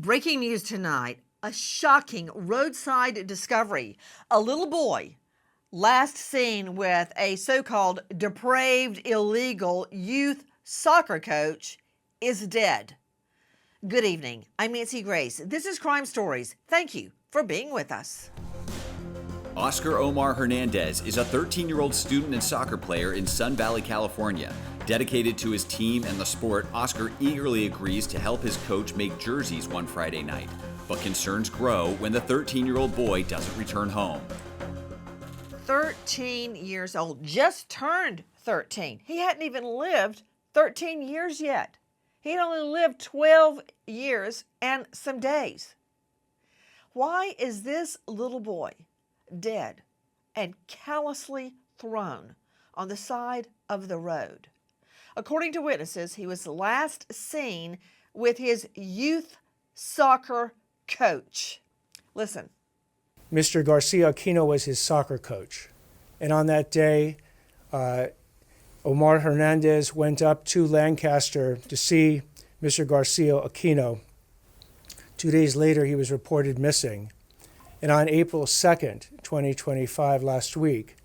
Breaking news tonight, a shocking roadside discovery. A little boy last seen with a so-called depraved illegal youth soccer coach is dead. Good evening. I'm Nancy Grace. This is Crime Stories. Thank you for being with us. Oscar Omar Hernandez is a 13-year-old student and soccer player in Sun Valley, California. Dedicated to his team and the sport, Oscar eagerly agrees to help his coach make jerseys one Friday night. But concerns grow when the 13-year-old boy doesn't return home. 13 years old, just turned 13. He hadn't even lived 13 years yet. He'd only lived 12 years and some days. Why is this little boy dead and callously thrown on the side of the road? According to witnesses, he was last seen with his youth soccer coach. Listen. Mr. Garcia-Aquino was his soccer coach. And on that day, Omar Hernandez went up to Lancaster to see Mr. Garcia-Aquino. 2 days later, he was reported missing. And on April 2nd, 2025, last week,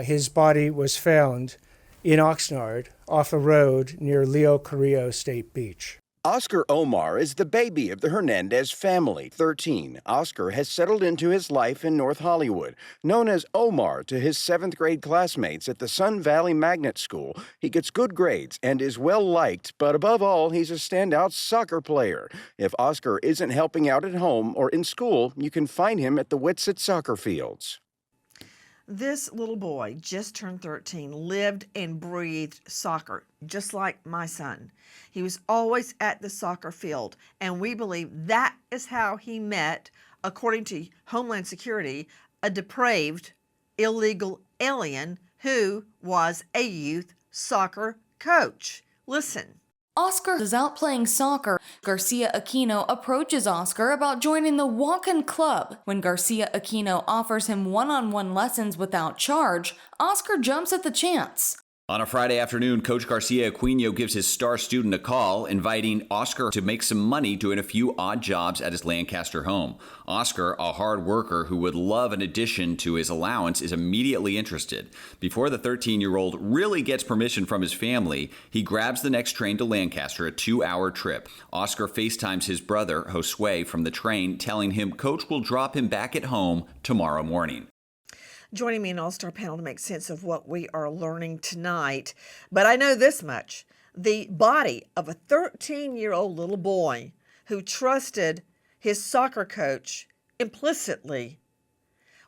his body was found in Oxnard, off a road near Leo Carrillo State Beach. Oscar Omar is the baby of the Hernandez family, 13. Oscar has settled into his life in North Hollywood. Known as Omar to his 7th grade classmates at the Sun Valley Magnet School, he gets good grades and is well liked, but above all, he's a standout soccer player. If Oscar isn't helping out at home or in school, you can find him at the Whitsett soccer fields. This little boy, just turned 13, lived and breathed soccer, just like my son. He was always at the soccer field, and we believe that is how he met, according to Homeland Security, a depraved, illegal alien who was a youth soccer coach. Listen. Oscar is out playing soccer. Garcia-Aquino approaches Oscar about joining the walk-in club. When Garcia-Aquino offers him one-on-one lessons without charge, Oscar jumps at the chance. On a Friday afternoon, Coach Garcia-Aquino gives his star student a call, inviting Oscar to make some money doing a few odd jobs at his Lancaster home. Oscar, a hard worker who would love an addition to his allowance, is immediately interested. Before the 13-year-old really gets permission from his family, he grabs the next train to Lancaster, a 2-hour trip. Oscar FaceTimes his brother, Josue, from the train, telling him Coach will drop him back at home tomorrow morning. Joining me in All-Star panel to make sense of what we are learning tonight. But I know this much. The body of a 13-year-old little boy who trusted his soccer coach implicitly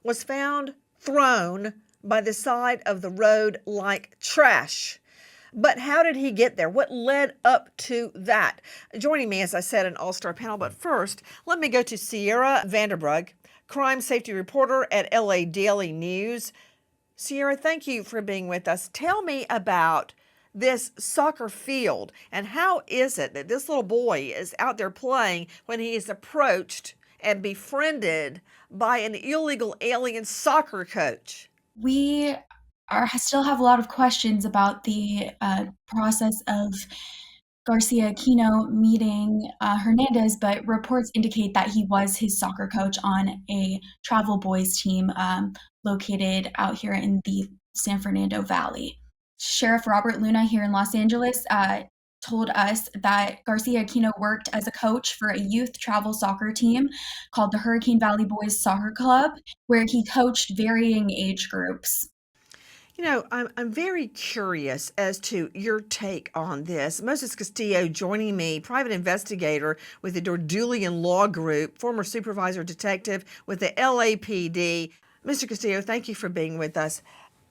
was found thrown by the side of the road like trash. But how did he get there? What led up to that? Joining me, as I said, an All-Star panel. But first, let me go to Sierra Vanderbrug, crime safety reporter at LA Daily News. Sierra, thank you for being with us. Tell me about this soccer field and how is it that this little boy is out there playing when he is approached and befriended by an illegal alien soccer coach? We still have a lot of questions about the process of Garcia-Aquino meeting Hernandez, but reports indicate that he was his soccer coach on a travel boys team located out here in the San Fernando Valley. Sheriff Robert Luna here in Los Angeles told us that Garcia-Aquino worked as a coach for a youth travel soccer team called the Hurricane Valley Boys Soccer Club, where he coached varying age groups. You know, I'm very curious as to your take on this. Moses Castillo joining me, private investigator with the Dordulian Law Group, former supervisor detective with the LAPD. Mr. Castillo, thank you for being with us.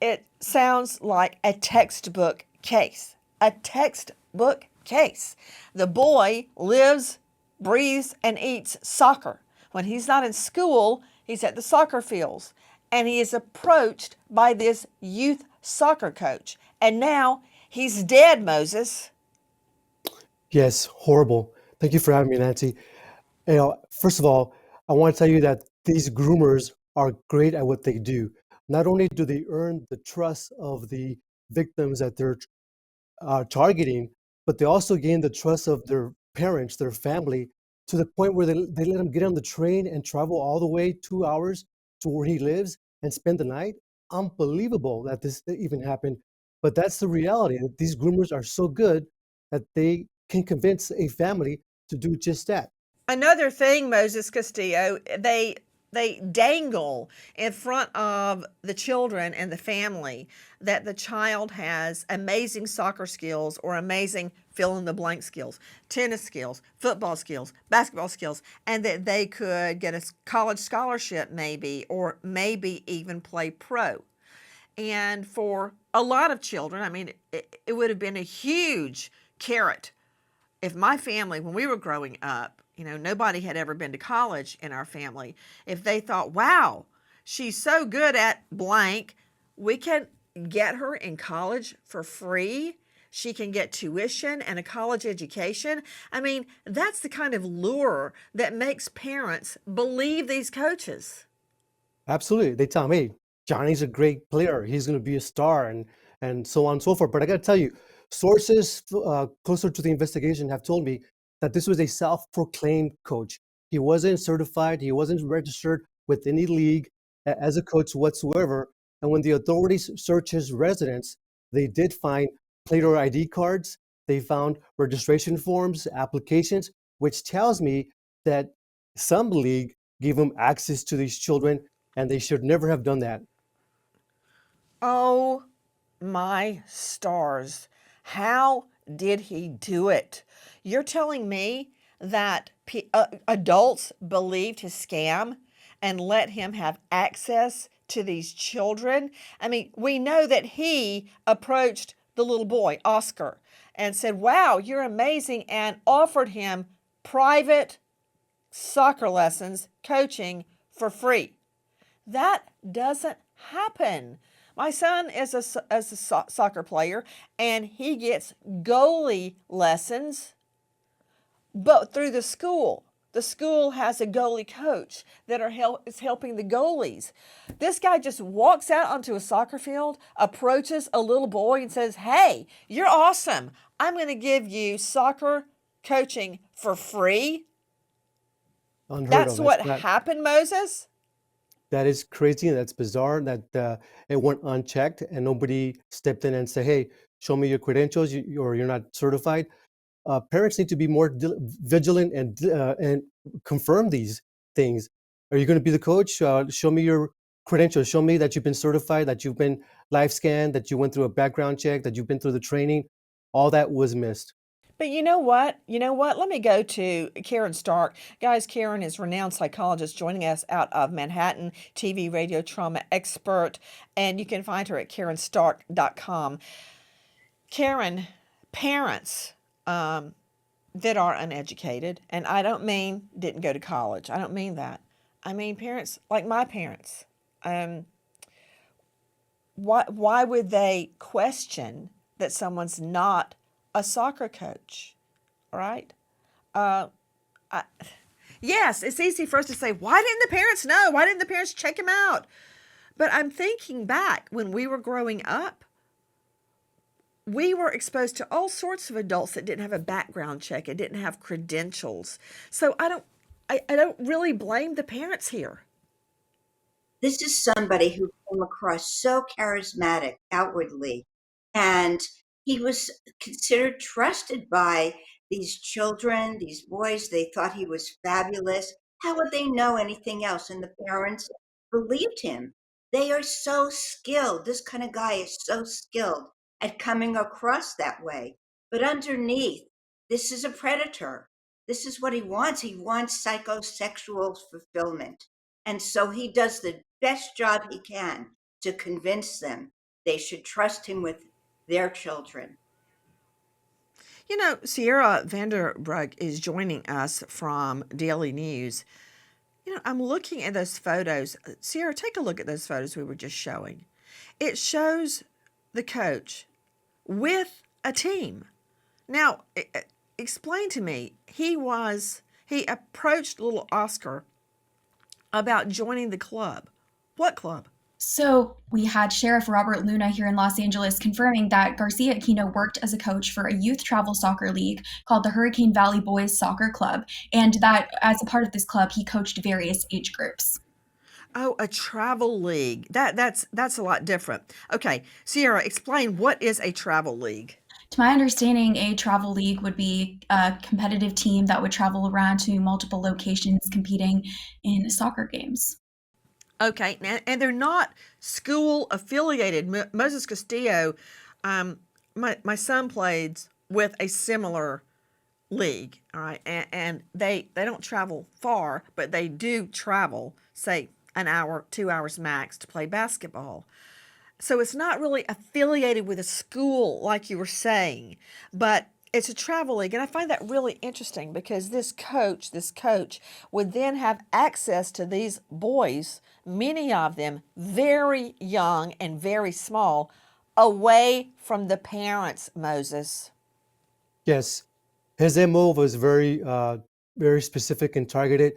It sounds like a textbook case. A textbook case. The boy lives, breathes, and eats soccer. When he's not in school, he's at the soccer fields. And he is approached by this youth soccer coach. And now he's dead, Moses. Yes, horrible. Thank you for having me, Nancy. First of all, I want to tell you that these groomers are great at what they do. Not only do they earn the trust of the victims that they're targeting, but they also gain the trust of their parents, their family, to the point where they let him get on the train and travel all the way 2 hours to where he lives and spend the night. Unbelievable that this even happened. But that's the reality. That these groomers are so good that they can convince a family to do just that. Another thing, Moses Castillo, they dangle in front of the children and the family that the child has amazing soccer skills or amazing fill in the blank skills, tennis skills, football skills, basketball skills, and that they could get a college scholarship maybe, or maybe even play pro. And for a lot of children, I mean, it would have been a huge carrot if my family, when we were growing up, nobody had ever been to college in our family. If they thought, wow, she's so good at blank, we can get her in college for free. She can get tuition and a college education. I mean, that's the kind of lure that makes parents believe these coaches. Absolutely. They tell me, hey, Johnny's a great player. He's going to be a star, and so on and so forth. But I got to tell you, sources closer to the investigation have told me that this was a self-proclaimed coach. He wasn't certified. He wasn't registered with any league as a coach whatsoever. And when the authorities searched his residence, they did find player ID cards. They found registration forms, applications, which tells me that some league gave him access to these children, and they should never have done that. Oh my stars. How did he do it? You're telling me that adults believed his scam and let him have access to these children? I mean, we know that he approached the little boy, Oscar, and said, wow, you're amazing, and offered him private soccer lessons, coaching for free. That doesn't happen. My son is a soccer player, and he gets goalie lessons, but through the school. The school has a goalie coach that is helping the goalies. This guy just walks out onto a soccer field, approaches a little boy and says, hey, you're awesome. I'm going to give you soccer coaching for free. Unheard That's of. what happened, Moses? That is crazy. That's bizarre that it went unchecked and nobody stepped in and said, hey, show me your credentials, or you're not certified. Parents need to be more vigilant and confirm these things. Are you going to be the coach? Show me your credentials. Show me that you've been certified, that you've been live scanned, that you went through a background check, that you've been through the training. All that was missed. But you know what? Let me go to Karen Stark. Guys, Karen is a renowned psychologist joining us out of Manhattan, TV, radio, trauma expert, and you can find her at karenstark.com. Karen, parents that are uneducated, and I don't mean didn't go to college. I don't mean that. I mean parents like my parents. Why would they question that someone's not a soccer coach, right? Yes, it's easy for us to say, why didn't the parents know? Why didn't the parents check him out? But I'm thinking back when we were growing up, we were exposed to all sorts of adults that didn't have a background check and didn't have credentials. So I don't really blame the parents here. This is somebody who came across so charismatic outwardly, and he was considered trusted by these children, these boys. They thought he was fabulous. How would they know anything else? And the parents believed him. They are so skilled. This kind of guy is so skilled at coming across that way. But underneath, this is a predator. This is what he wants. He wants psychosexual fulfillment. And so he does the best job he can to convince them they should trust him with their children. Sierra Vanderbrug is joining us from Daily News. I'm looking at those photos. Sierra, take a look at those photos we were just showing. It shows the coach with a team. Now, explain to me, he approached little Oscar about joining the club. What club? So we had Sheriff Robert Luna here in Los Angeles confirming that Garcia-Aquino worked as a coach for a youth travel soccer league called the Hurricane Valley Boys Soccer Club, and that as a part of this club, he coached various age groups. Oh, a travel league. That's a lot different. Okay, Sierra, explain what is a travel league? To my understanding, a travel league would be a competitive team that would travel around to multiple locations competing in soccer games. Okay, and they're not school affiliated. Moses Castillo, my son played with a similar league, all right, and they don't travel far, but they do travel, say, an hour, 2 hours max to play basketball. So it's not really affiliated with a school like you were saying, but it's a travel league. And I find that really interesting because this coach would then have access to these boys, many of them very young and very small, away from the parents, Moses. Yes, his MO was very specific and targeted.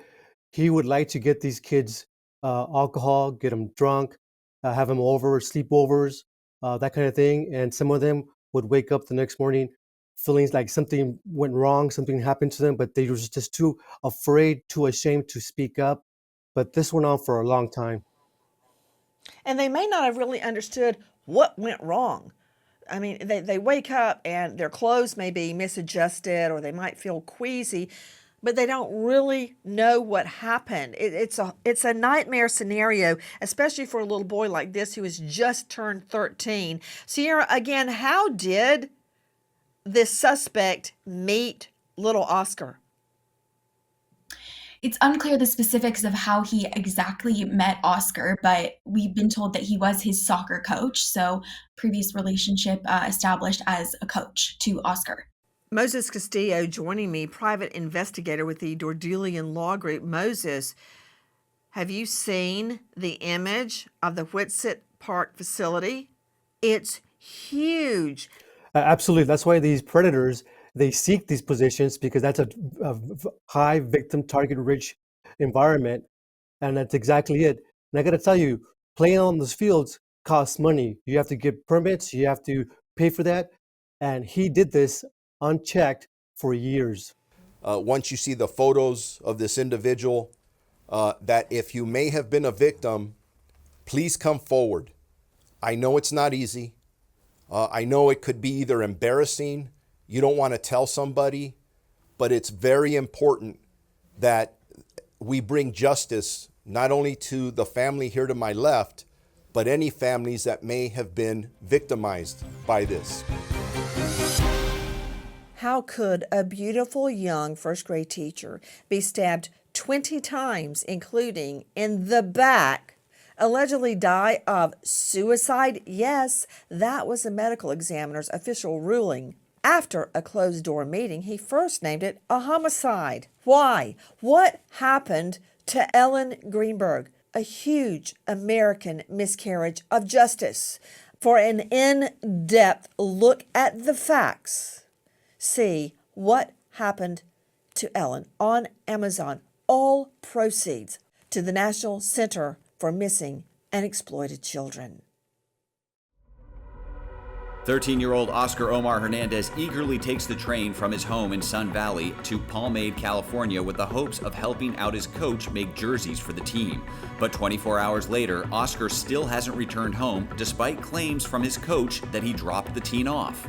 He would like to get these kids alcohol, get them drunk, have them over, sleepovers, that kind of thing. And some of them would wake up the next morning feeling like something went wrong, something happened to them, but they were just too afraid, too ashamed to speak up. But this went on for a long time. And they may not have really understood what went wrong. I mean, they wake up and their clothes may be misadjusted or they might feel queasy, but they don't really know what happened. It's a nightmare scenario, especially for a little boy like this who has just turned 13. Sierra, again, how did this suspect meet little Oscar? It's unclear the specifics of how he exactly met Oscar, but we've been told that he was his soccer coach, so previous relationship established as a coach to Oscar. Moses Castillo joining me, private investigator with the Dordelian Law Group. Moses, have you seen the image of the Whitsett Park facility? It's huge. Absolutely. That's why these predators, they seek these positions because that's a high victim target rich environment. And that's exactly it. And I got to tell you, playing on those fields costs money. You have to get permits, you have to pay for that. And he did this unchecked for years. Once you see the photos of this individual, that if you may have been a victim, please come forward. I know it's not easy. I know it could be either embarrassing, you don't want to tell somebody, but it's very important that we bring justice not only to the family here to my left, but any families that may have been victimized by this. How could a beautiful young first grade teacher be stabbed 20 times, including in the back, allegedly die of suicide? Yes, that was the medical examiner's official ruling. After a closed-door meeting, he first named it a homicide. Why? What happened to Ellen Greenberg? A huge American miscarriage of justice. For an in-depth look at the facts, see What Happened to Ellen on Amazon. All proceeds to the National Center for Missing and Exploited Children. 13-year-old Oscar Omar Hernandez eagerly takes the train from his home in Sun Valley to Palmade, California, with the hopes of helping out his coach make jerseys for the team. But 24 hours later, Oscar still hasn't returned home, despite claims from his coach that he dropped the teen off.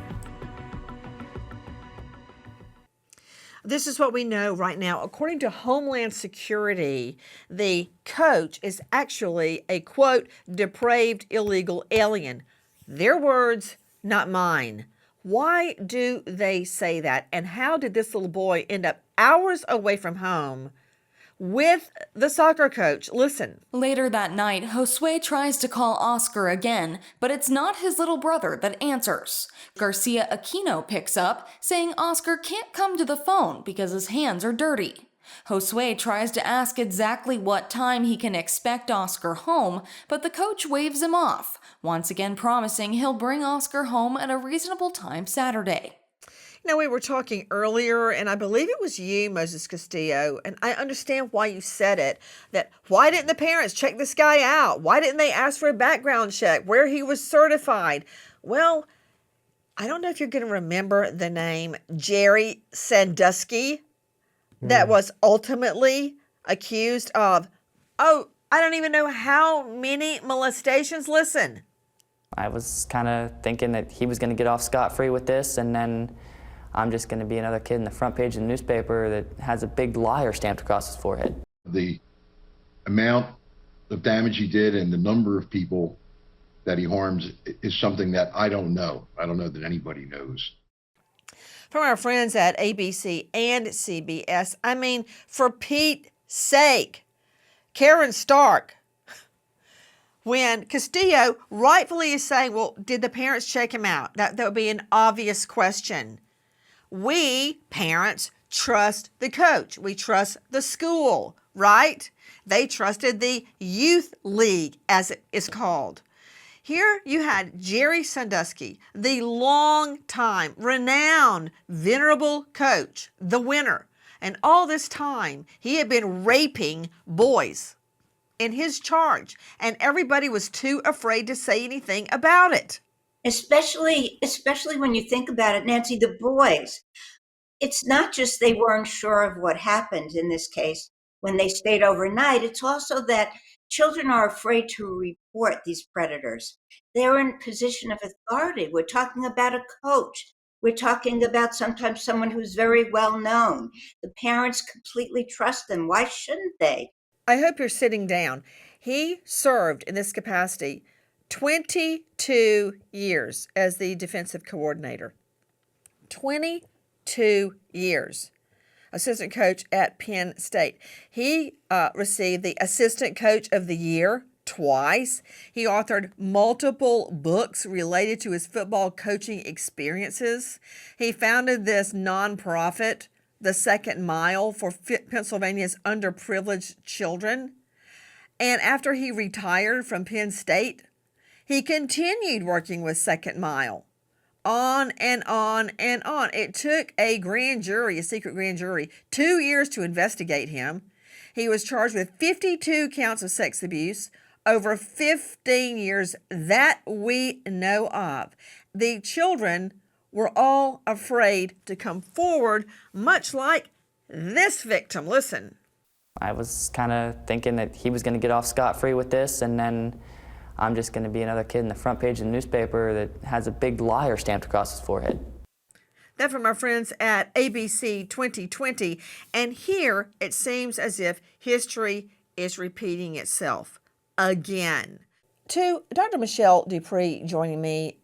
This is what we know right now. According to Homeland Security, the coach is actually a, quote, depraved illegal alien. Their words, not mine. Why do they say that? And how did this little boy end up hours away from home with the soccer coach? Listen. Later that night, Josue tries to call Oscar again, but it's not his little brother that answers. Garcia-Aquino picks up, saying Oscar can't come to the phone because his hands are dirty. Josue tries to ask exactly what time he can expect Oscar home, but the coach waves him off, once again promising he'll bring Oscar home at a reasonable time Saturday. We were talking earlier, and I believe it was you, Moses Castillo, and I understand why you said it, that why didn't the parents check this guy out? Why didn't they ask for a background check, where he was certified? Well, I don't know if you're going to remember the name Jerry Sandusky that was ultimately accused of, I don't even know how many molestations. Listen. I was kind of thinking that he was going to get off scot-free with this, and then I'm just going to be another kid in the front page of the newspaper that has a big liar stamped across his forehead. The amount of damage he did and the number of people that he harms is something that I don't know. I don't know that anybody knows. From our friends at ABC and CBS, for Pete's sake, Karen Stark, when Castillo rightfully is saying, well, did the parents check him out? That would be an obvious question. We, parents, trust the coach. We trust the school, right? They trusted the youth league, as it is called. Here you had Jerry Sandusky, the long-time, renowned, venerable coach, the winner. And all this time, he had been raping boys in his charge, and everybody was too afraid to say anything about it. Especially when you think about it, Nancy, the boys, it's not just they weren't sure of what happened in this case when they stayed overnight. It's also that children are afraid to report these predators. They're in a position of authority. We're talking about a coach. We're talking about sometimes someone who's very well known. The parents completely trust them. Why shouldn't they? I hope you're sitting down. He served in this capacity 22 years as the defensive coordinator. 22 years. Assistant coach at Penn State. He received the Assistant Coach of the Year twice. He authored multiple books related to his football coaching experiences. He founded this nonprofit, The Second Mile, for Pennsylvania's underprivileged children. And after he retired from Penn State, he continued working with Second Mile. On and on and on. It took a grand jury, a secret grand jury, 2 years to investigate him. He was charged with 52 counts of sex abuse over 15 years that we know of. The children were all afraid to come forward, much like this victim. Listen. I was kind of thinking that he was going to get off scot-free with this, and then I'm just going to be another kid in the front page of the newspaper that has a big liar stamped across his forehead. That from our friends at ABC 2020. And here it seems as if history is repeating itself again. To Dr. Michelle Dupree joining me,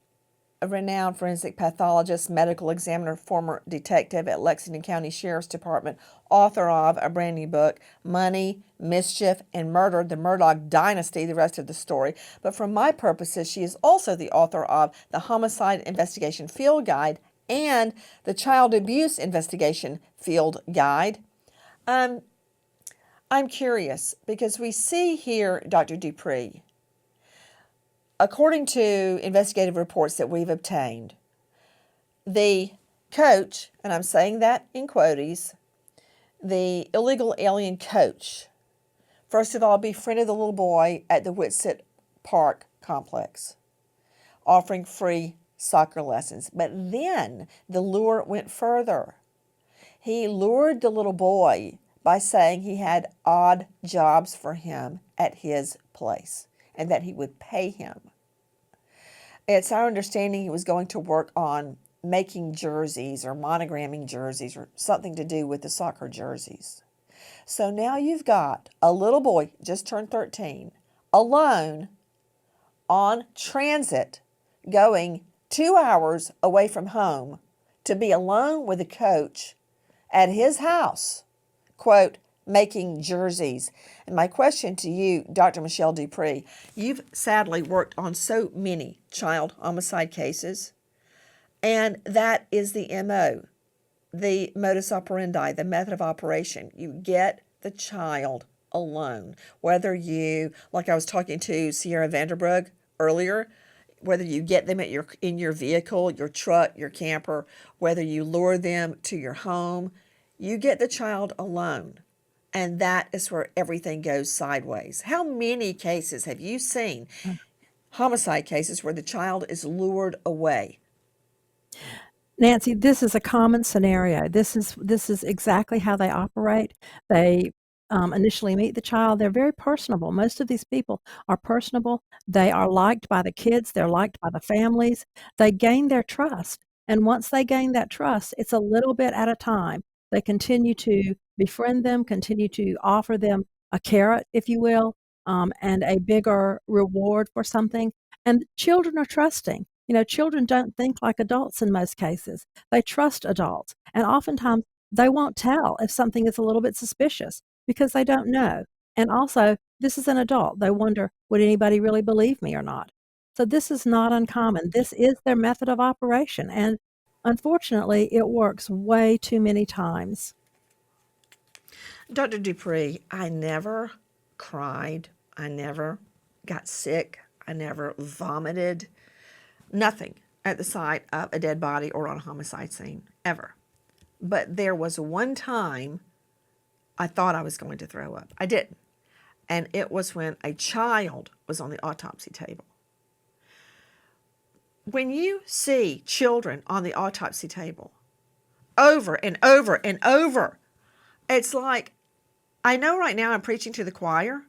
a renowned forensic pathologist, medical examiner, former detective at Lexington County Sheriff's Department, author of a brand new book, Money, Mischief, and Murder, The Murdaugh Dynasty, the rest of the story. But for my purposes, she is also the author of the Homicide Investigation Field Guide and the Child Abuse Investigation Field Guide. I'm curious because we see here, Dr. Dupree, according to investigative reports that we've obtained, the coach, and I'm saying that in quotes, the illegal alien coach, first of all, befriended the little boy at the Whitsett Park complex, offering free soccer lessons. But then the lure went further. He lured the little boy by saying he had odd jobs for him at his place and that he would pay him. It's our understanding he was going to work on making jerseys or monogramming jerseys or something to do with the soccer jerseys. So now you've got a little boy, just turned 13, alone on transit, going 2 hours away from home to be alone with a coach at his house, quote, making jerseys. And my question to you, Dr. Michelle Dupree, you've sadly worked on so many child homicide cases, and that is the MO, the modus operandi, the method of operation. You get the child alone. Whether you, like I was talking to Sierra Vanderbrug earlier, whether you get them in your vehicle, your truck, your camper, whether you lure them to your home, you get the child alone. And that is where everything goes sideways. How many cases have you seen, homicide cases, where the child is lured away? Nancy, this is a common scenario. This is exactly how they operate. They initially meet the child. They're very personable. Most of these people are personable. They are liked by the kids. They're liked by the families. They gain their trust. And once they gain that trust, it's a little bit at a time. They continue to befriend them, continue to offer them a carrot, if you will, and a bigger reward for something. And children are trusting. Children don't think like adults in most cases. They trust adults. And oftentimes they won't tell if something is a little bit suspicious because they don't know. And also, this is an adult. They wonder, would anybody really believe me or not? So this is not uncommon. This is their method of operation. And unfortunately, it works way too many times. Dr. Dupree, I never cried. I never got sick. I never vomited. Nothing at the sight of a dead body or on a homicide scene, ever. But there was one time I thought I was going to throw up. I didn't. And it was when a child was on the autopsy table. When you see children on the autopsy table over and over and over, it's like, I know right now I'm preaching to the choir,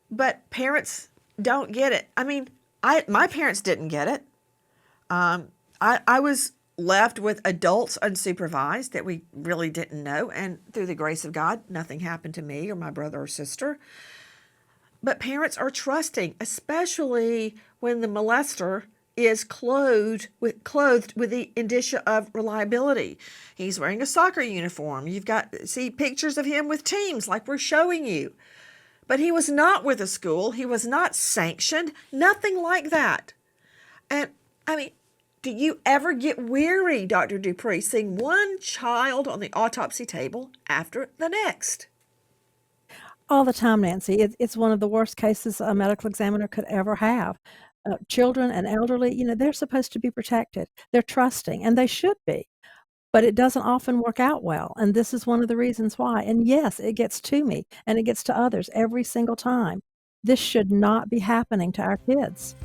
but parents don't get it. I mean, my parents didn't get it. I was left with adults unsupervised that we really didn't know. And through the grace of God, nothing happened to me or my brother or sister. But parents are trusting, especially when the molester is clothed with the indicia of reliability. He's wearing a soccer uniform. You've got, see pictures of him with teams like we're showing you. But he was not with a school. He was not sanctioned. Nothing like that. And I mean, do you ever get weary, Dr. Dupree, seeing one child on the autopsy table after the next? All the time, Nancy. It's one of the worst cases a medical examiner could ever have. Children and elderly, they're supposed to be protected. They're trusting, and they should be. But it doesn't often work out well, and this is one of the reasons why. And yes, it gets to me, and it gets to others every single time. This should not be happening to our kids.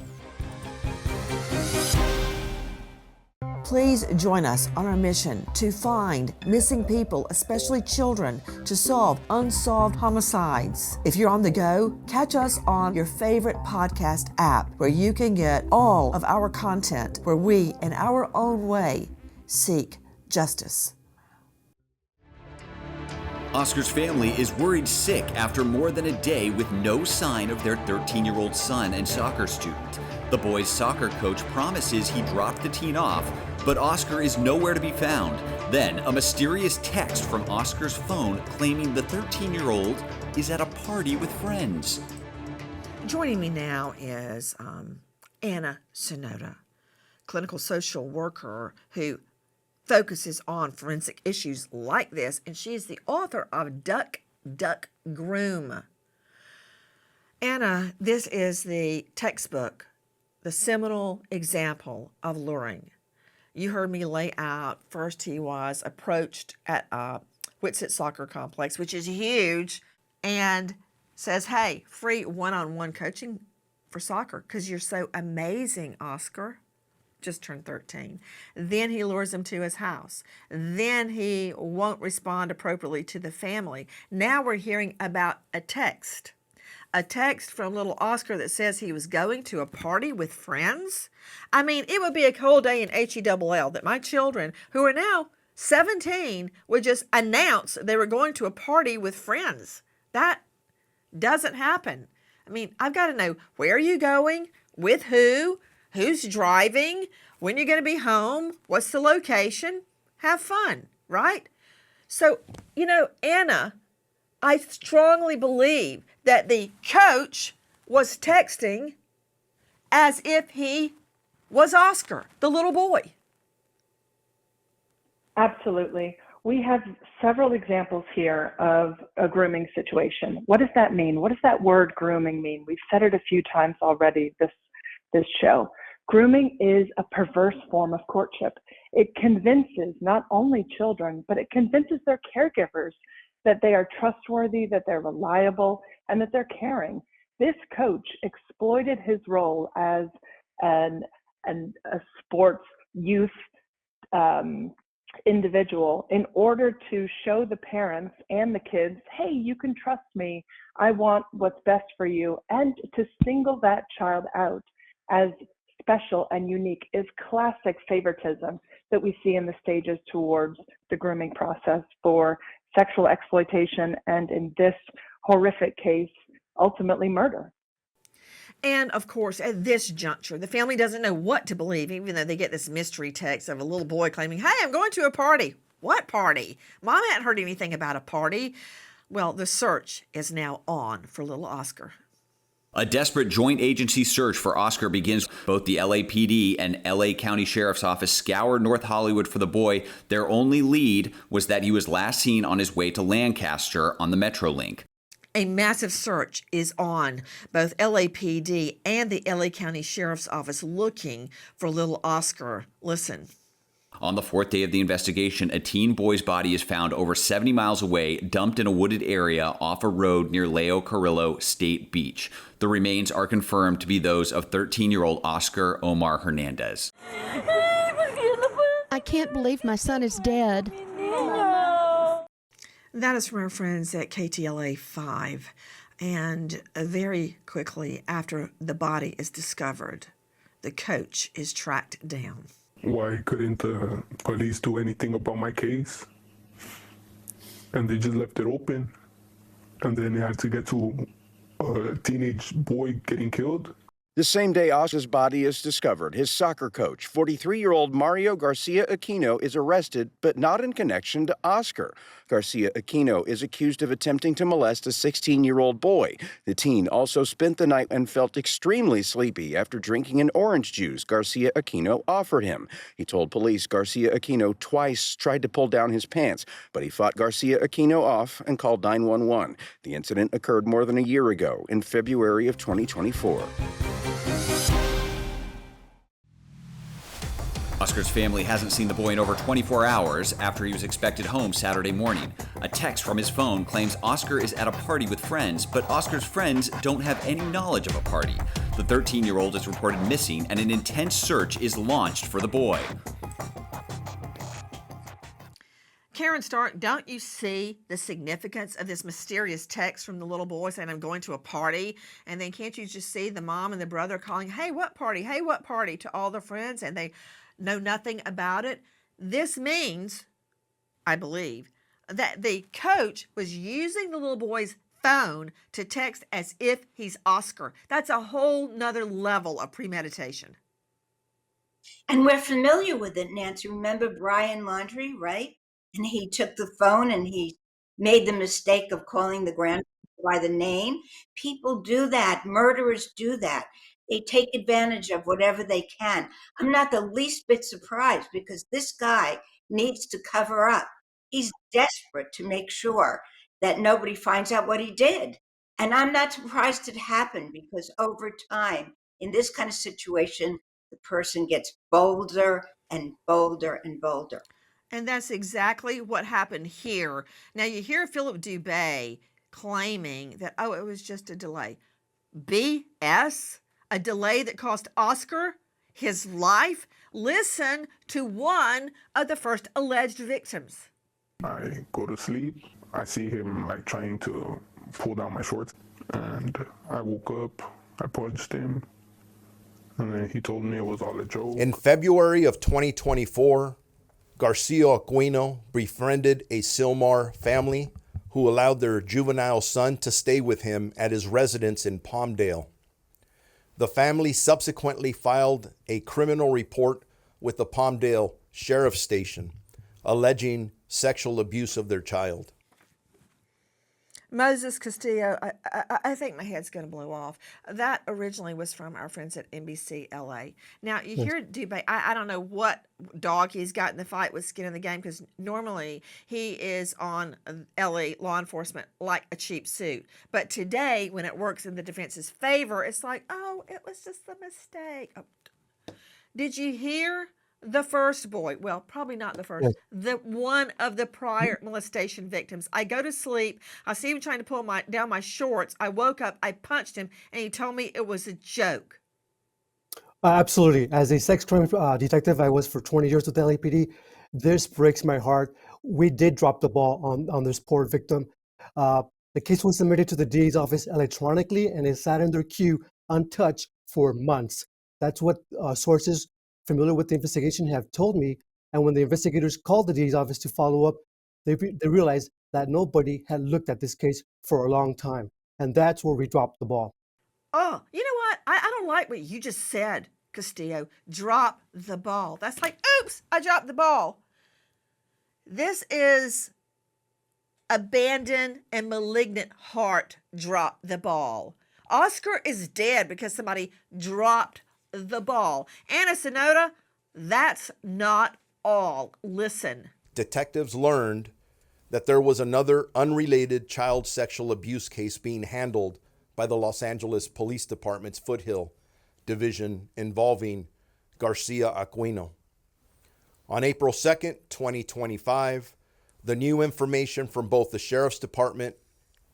Please join us on our mission to find missing people, especially children, to solve unsolved homicides. If you're on the go, catch us on your favorite podcast app where you can get all of our content where we, in our own way, seek justice. Oscar's family is worried sick after more than a day with no sign of their 13-year-old son and soccer student. The boy's soccer coach promises he dropped the teen off, but Oscar is nowhere to be found. Then, a mysterious text from Oscar's phone claiming the 13-year-old is at a party with friends. Joining me now is Anna Sonoda, clinical social worker who focuses on forensic issues like this, and she's the author of Duck, Duck, Groom. Anna, this is the textbook, the seminal example of luring. You heard me lay out, first he was approached at Whitsett Soccer Complex, which is huge, and says, hey, free one-on-one coaching for soccer because you're so amazing, Oscar. Just turned 13. Then he lures him to his house. Then he won't respond appropriately to the family. Now we're hearing about a text from little Oscar that says he was going to a party with friends. I mean, it would be a cold day in HELL that my children, who are now 17, would just announce they were going to a party with friends. That doesn't happen. I mean, I've got to know, where are you going? With who? Who's driving? When you're going to be home? What's the location? Have fun, right? So, Anna, I strongly believe that the coach was texting as if he was Oscar, the little boy. Absolutely. We have several examples here of a grooming situation. What does that mean? What does that word grooming mean? We've said it a few times already this show. Grooming is a perverse form of courtship. It convinces not only children, but it convinces their caregivers that they are trustworthy, that they're reliable, and that they're caring. This coach exploited his role as a sports youth individual in order to show the parents and the kids, hey, you can trust me. I want what's best for you. And to single that child out as special and unique is classic favoritism that we see in the stages towards the grooming process for sexual exploitation and, in this horrific case, ultimately murder. And of course, at this juncture, the family doesn't know what to believe, even though they get this mystery text of a little boy claiming, hey, I'm going to a party. What party? Mom hadn't heard anything about a party. Well, the search is now on for little Oscar. A desperate joint agency search for Oscar begins. Both the LAPD and LA County Sheriff's Office scoured North Hollywood for the boy. Their only lead was that he was last seen on his way to Lancaster on the Metrolink. A massive search is on. Both LAPD and the LA County Sheriff's Office looking for little Oscar. Listen. On the fourth day of the investigation, a teen boy's body is found over 70 miles away, dumped in a wooded area off a road near Leo Carrillo State Beach. The remains are confirmed to be those of 13-year-old Oscar Omar Hernandez. I can't believe my son is dead. That is from our friends at KTLA 5. And very quickly after the body is discovered, the coach is tracked down. Why couldn't the police do anything about my case? And they just left it open. And then it had to get to a teenage boy getting killed. The same day Oscar's body is discovered, his soccer coach, 43-year-old Mario Garcia-Aquino, is arrested, but not in connection to Oscar. Garcia-Aquino is accused of attempting to molest a 16-year-old boy. The teen also spent the night and felt extremely sleepy after drinking an orange juice Garcia-Aquino offered him. He told police Garcia-Aquino twice tried to pull down his pants, but he fought Garcia-Aquino off and called 911. The incident occurred more than a year ago, in February of 2024. Oscar's family hasn't seen the boy in over 24 hours after he was expected home Saturday morning. A text from his phone claims Oscar is at a party with friends, but Oscar's friends don't have any knowledge of a party. The 13-year-old is reported missing, and an intense search is launched for the boy. Karen Stark, don't you see the significance of this mysterious text from the little boy saying, I'm going to a party? And then can't you just see the mom and the brother calling, hey, what party? Hey, what party? To all their friends, and they know nothing about it? This means, I believe, that the coach was using the little boy's phone to text as if he's Oscar. That's a whole nother level of premeditation. And we're familiar with it, Nancy. Remember Brian Laundrie, right? And he took the phone and he made the mistake of calling the grandfather by the name. People do that. Murderers do that. They take advantage of whatever they can. I'm not the least bit surprised because this guy needs to cover up. He's desperate to make sure that nobody finds out what he did. And I'm not surprised it happened because over time, in this kind of situation, the person gets bolder and bolder and bolder. And that's exactly what happened here. Now, you hear Philip Dubé claiming that, oh, it was just a delay. BS? A delay that cost Oscar his life? Listen to one of the first alleged victims. I go to sleep. I see him trying to pull down my shorts. And I woke up. I punched him. And then he told me it was all a joke. In February of 2024, Garcia-Aquino befriended a Sylmar family who allowed their juvenile son to stay with him at his residence in Palmdale. The family subsequently filed a criminal report with the Palmdale Sheriff's Station, alleging sexual abuse of their child. Moses Castillo, I think my head's going to blow off. That originally was from our friends at NBC LA. Now, you hear Dubé, I don't know what dog he's got in the fight with skin in the game, because normally he is on LA law enforcement like a cheap suit. But today, when it works in the defense's favor, it's like, oh, it was just a mistake. Oh. Did you hear the first boy? Well, probably not the first. Yes. The one of the prior molestation victims. I go to sleep. I see him trying to pull down my shorts. I woke up. I punched him, and he told me it was a joke. Absolutely. As a sex crime detective, I was for 20 years with LAPD. This breaks my heart. We did drop the ball on this poor victim. The case was submitted to the DA's office electronically, and it sat in their queue untouched for months. That's what sources familiar with the investigation have told me. And when the investigators called the DA's office to follow up, they realized that nobody had looked at this case for a long time. And that's where we dropped the ball. Oh, you know what? I don't like what you just said, Castillo. Drop the ball. That's like, oops, I dropped the ball. This is abandoned and malignant heart drop the ball. Oscar is dead because somebody dropped the ball. Anna Sonoda, that's not all. Listen. Detectives learned that there was another unrelated child sexual abuse case being handled by the Los Angeles Police Department's Foothill Division involving Garcia-Aquino. On April 2nd, 2025, the new information from both the Sheriff's Department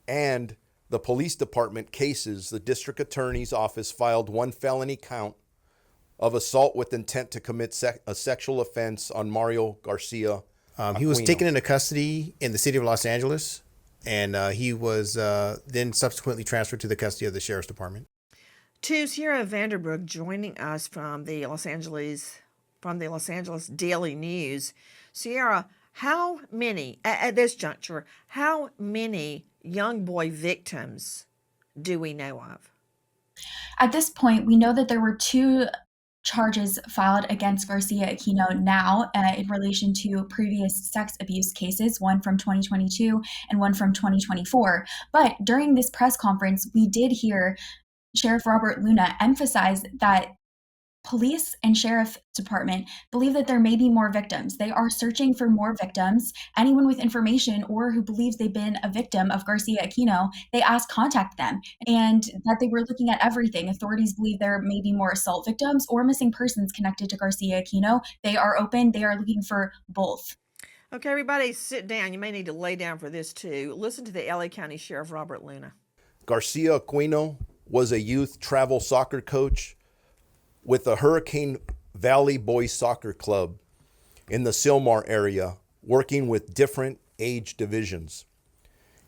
and the Police Department cases, the District Attorney's Office filed one felony count of assault with intent to commit a sexual offense on Mario Garcia-Aquino. He was taken into custody in the city of Los Angeles, and he was then subsequently transferred to the custody of the Sheriff's Department. To Sierra Vanderbrook joining us from the Los Angeles Daily News. Sierra, how many, at this juncture, how many young boy victims do we know of? At this point, we know that there were 2 charges filed against Garcia-Aquino now in relation to previous sex abuse cases, one from 2022 and one from 2024. But during this press conference, we did hear Sheriff Robert Luna emphasize that police and sheriff department believe that there may be more victims. They are searching for more victims. Anyone with information or who believes they've been a victim of Garcia-Aquino, they ask contact them, and that they were looking at everything. Authorities believe there may be more assault victims or missing persons connected to Garcia-Aquino. They are open. They are looking for both. Okay, everybody sit down. You may need to lay down for this too. Listen to the LA County Sheriff Robert Luna. Garcia-Aquino was a youth travel soccer coach with the Hurricane Valley Boys Soccer Club in the Sylmar area, working with different age divisions.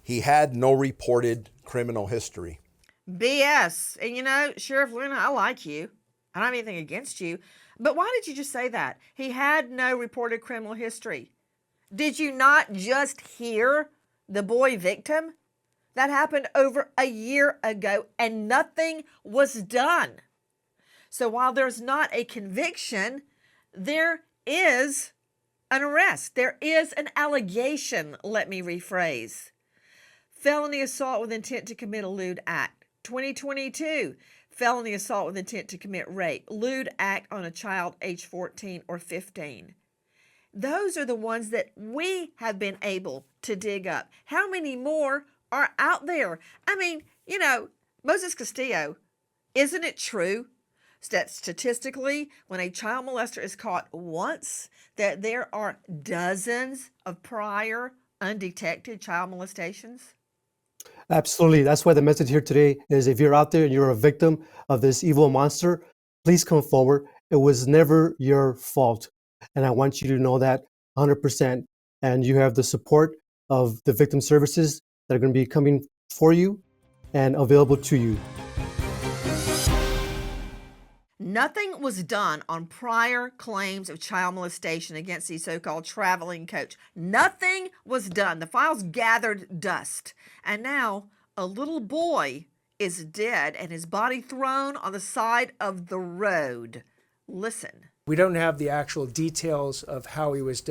He had no reported criminal history. BS. And you know, Sheriff Luna, I like you. I don't have anything against you. But why did you just say that? He had no reported criminal history. Did you not just hear the boy victim? That happened over a year ago and nothing was done. So while there's not a conviction, there is an arrest. There is an allegation, let me rephrase. Felony assault with intent to commit a lewd act. 2022, felony assault with intent to commit rape. Lewd act on a child age 14 or 15. Those are the ones that we have been able to dig up. How many more are out there? I mean, you know, Moses Castillo, isn't it true that statistically, when a child molester is caught once, that there are dozens of prior undetected child molestations? Absolutely. That's why the message here today is if you're out there and you're a victim of this evil monster, please come forward. It was never your fault. And I want you to know that 100%. And you have the support of the victim services that are going to be coming for you and available to you. Nothing was done on prior claims of child molestation against the so-called traveling coach. Nothing was done. The files gathered dust. And now a little boy is dead and his body thrown on the side of the road. Listen. We don't have the actual details of how he was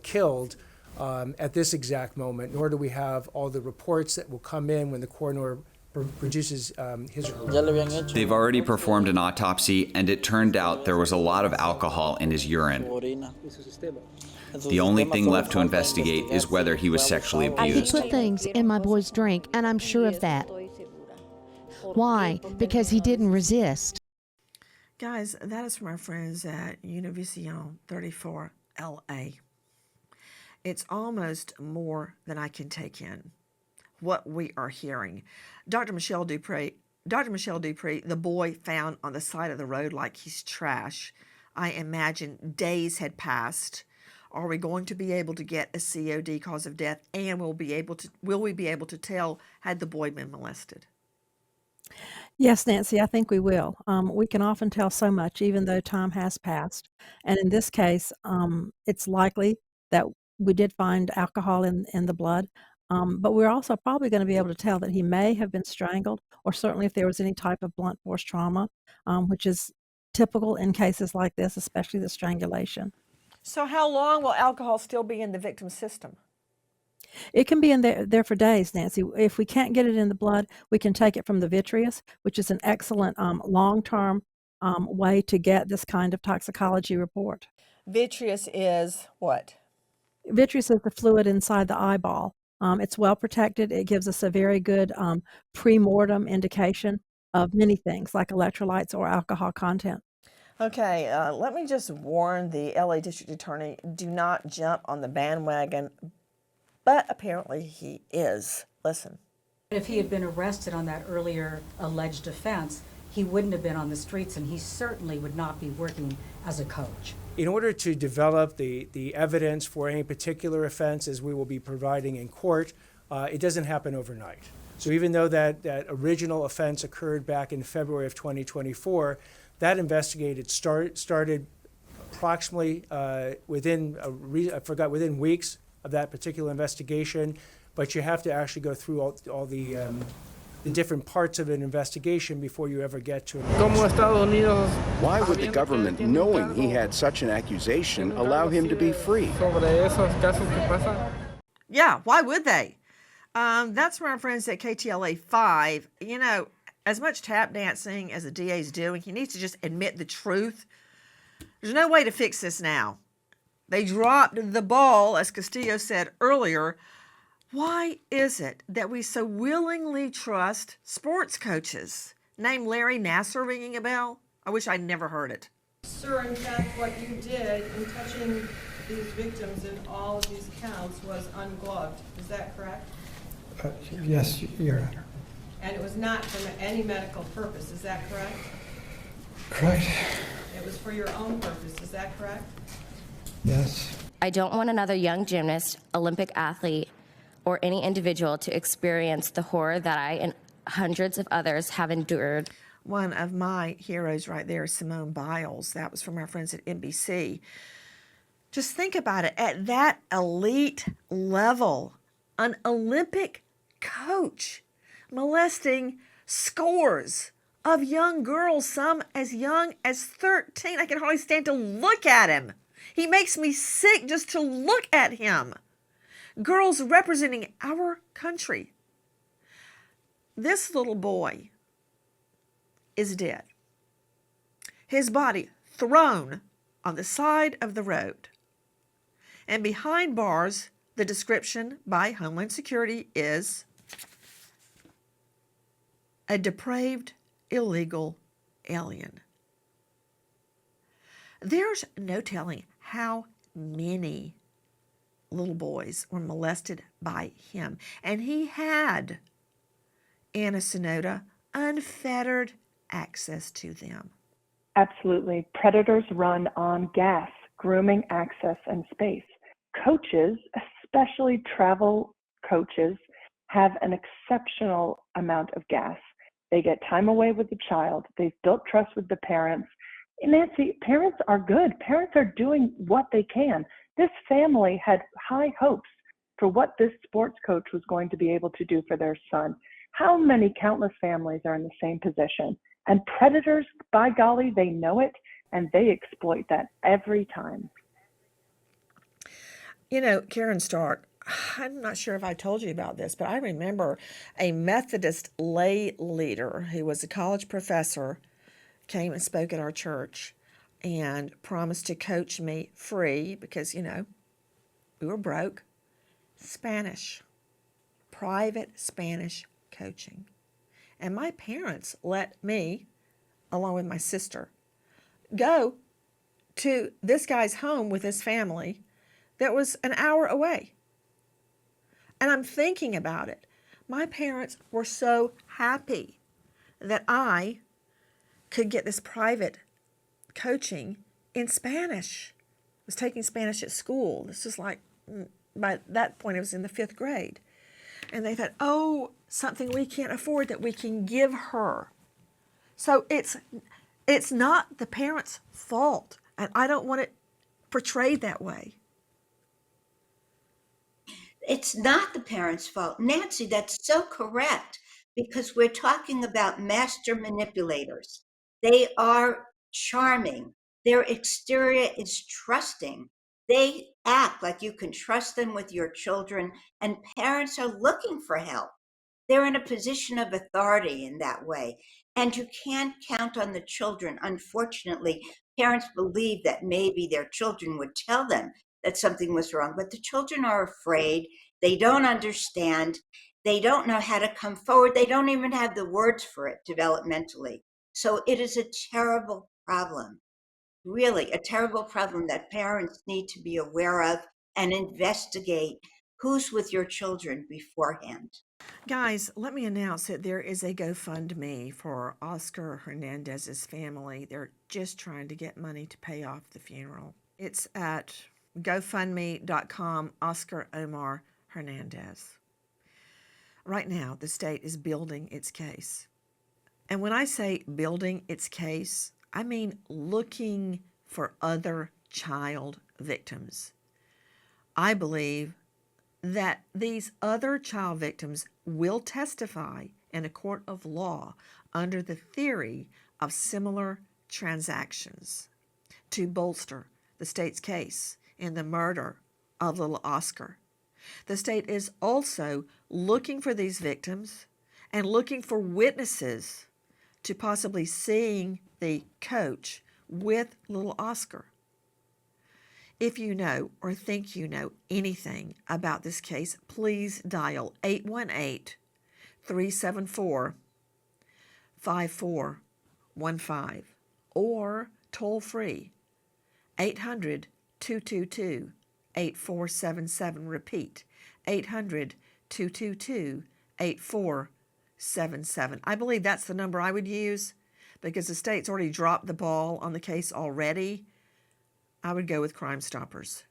killed at this exact moment, nor do we have all the reports that will come in when the coroner produces his report. They've already performed an autopsy, and it turned out there was a lot of alcohol in his urine. The only thing left to investigate is whether he was sexually He abused. put things in my boy's drink, and I'm sure of that. Why? Because he didn't resist. Guys, that is from our friends at Univision 34 LA. It's almost more than I can take in what we are hearing. Dr. Michelle Dupree, the boy found on the side of the road like he's trash. I imagine days had passed. Are we going to be able to get a COD cause of death, and will we be able to tell had the boy been molested? Yes, Nancy, I think we will. We can often tell so much, even though time has passed. And in this case, it's likely that we did find alcohol in the blood. But we're also probably going to be able to tell that he may have been strangled, or certainly if there was any type of blunt force trauma, which is typical in cases like this, especially the strangulation. So how long will alcohol still be in the victim's system? It can be in there for days, Nancy. If we can't get it in the blood, we can take it from the vitreous, which is an excellent long-term way to get this kind of toxicology report. Vitreous is what? Vitreous is the fluid inside the eyeball. It's well protected. It gives us a very good pre-mortem indication of many things like electrolytes or alcohol content. Okay, let me just warn the LA District Attorney, do not jump on the bandwagon, but apparently he is. Listen. If he had been arrested on that earlier alleged offense, he wouldn't have been on the streets, and he certainly would not be working as a coach. In order to develop the evidence for any particular offense, as we will be providing in court, it doesn't happen overnight. So even though that original offense occurred back in February of 2024, that investigation started approximately within weeks of that particular investigation, but you have to actually go through all the different parts of an investigation before you ever get to it. Why would the government, knowing he had such an accusation, allow him to be free? Yeah, why would they? That's from our friends at KTLA 5. You know, as much tap dancing as the DA is doing, he needs to just admit the truth. There's no way to fix this now. They dropped the ball, as Castillo said earlier. Why is it that we so willingly trust sports coaches? Name Larry Nassar ringing a bell? I wish I'd never heard it. Sir, in fact, what you did in touching these victims in all of these counts was ungloved. Is that correct? Yes, Your Honor. And it was not for any medical purpose. Is that correct? Correct. It was for your own purpose. Is that correct? Yes. I don't want another young gymnast, Olympic athlete, or any individual to experience the horror that I and hundreds of others have endured. One of my heroes right there is Simone Biles. That was from our friends at NBC. Just think about it. At that elite level, an Olympic coach molesting scores of young girls, some as young as 13. I can hardly stand to look at him. He makes me sick just to look at him. Girls representing our country. This little boy is dead. His body thrown on the side of the road. And behind bars, the description by Homeland Security is a depraved, illegal alien. There's no telling how many little boys were molested by him. And he had, Anna Sonoda, unfettered access to them. Absolutely. Predators run on gas, grooming, access, and space. Coaches, especially travel coaches, have an exceptional amount of gas. They get time away with the child. They've built trust with the parents. And Nancy, parents are good. Parents are doing what they can. This family had high hopes for what this sports coach was going to be able to do for their son. How many countless families are in the same position? And predators, by golly, they know it, and they exploit that every time. You know, Karen Stark, I'm not sure if I told you about this, but I remember a Methodist lay leader who was a college professor came and spoke at our church and promised to coach me free because, you know, we were broke. Spanish, private Spanish coaching. And my parents let me, along with my sister, go to this guy's home with his family that was an hour away. And I'm thinking about it. My parents were so happy that I could get this private coaching in Spanish. I was taking Spanish at school. This is like, by that point, I was in the 5th grade. And they thought, oh, something we can't afford that we can give her. So it's not the parents' fault. And I don't want it portrayed that way. It's not the parents' fault. Nancy, that's so correct, because we're talking about master manipulators. They are charming. Their exterior is trusting. They act like you can trust them with your children, and parents are looking for help. They're in a position of authority in that way. And you can't count on the children. Unfortunately, parents believe that maybe their children would tell them that something was wrong, but the children are afraid. They don't understand. They don't know how to come forward. They don't even have the words for it developmentally. So it is a terrible problem, really a terrible problem that parents need to be aware of and investigate who's with your children beforehand. Guys, let me announce that there is a GoFundMe for Oscar Hernandez's family. They're just trying to get money to pay off the funeral. It's at GoFundMe.com, Oscar Omar Hernandez. Right now, the state is building its case. And when I say building its case, I mean looking for other child victims. I believe that these other child victims will testify in a court of law under the theory of similar transactions to bolster the state's case in the murder of little Oscar. The state is also looking for these victims and looking for witnesses to possibly seeing the coach with little Oscar. If you know or think you know anything about this case, please dial 818-374-5415 or toll free 800-222-8477. Repeat, 800-222-8477. I believe that's the number I would use because the state's already dropped the ball on the case already. I would go with Crime Stoppers.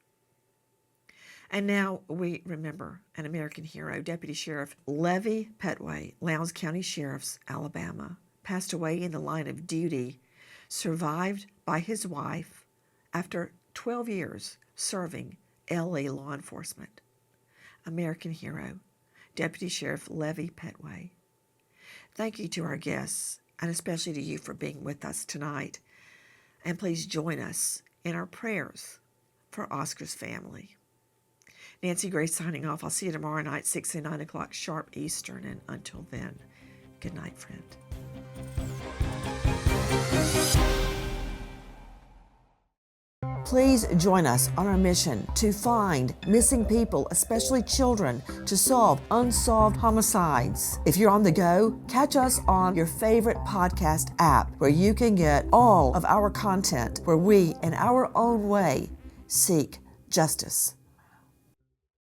And now we remember an American hero, Deputy Sheriff Levy Petway, Lowndes County Sheriff's, Alabama, passed away in the line of duty, survived by his wife after 12 years serving LA law enforcement. American hero, Deputy Sheriff Levy Petway. Thank you to our guests, and especially to you for being with us tonight. And please join us in our prayers for Oscar's family. Nancy Grace signing off. I'll see you tomorrow night, 6 and 9 o'clock sharp Eastern. And until then, good night, friend. Please join us on our mission to find missing people, especially children, to solve unsolved homicides. If you're on the go, catch us on your favorite podcast app where you can get all of our content where we, in our own way, seek justice.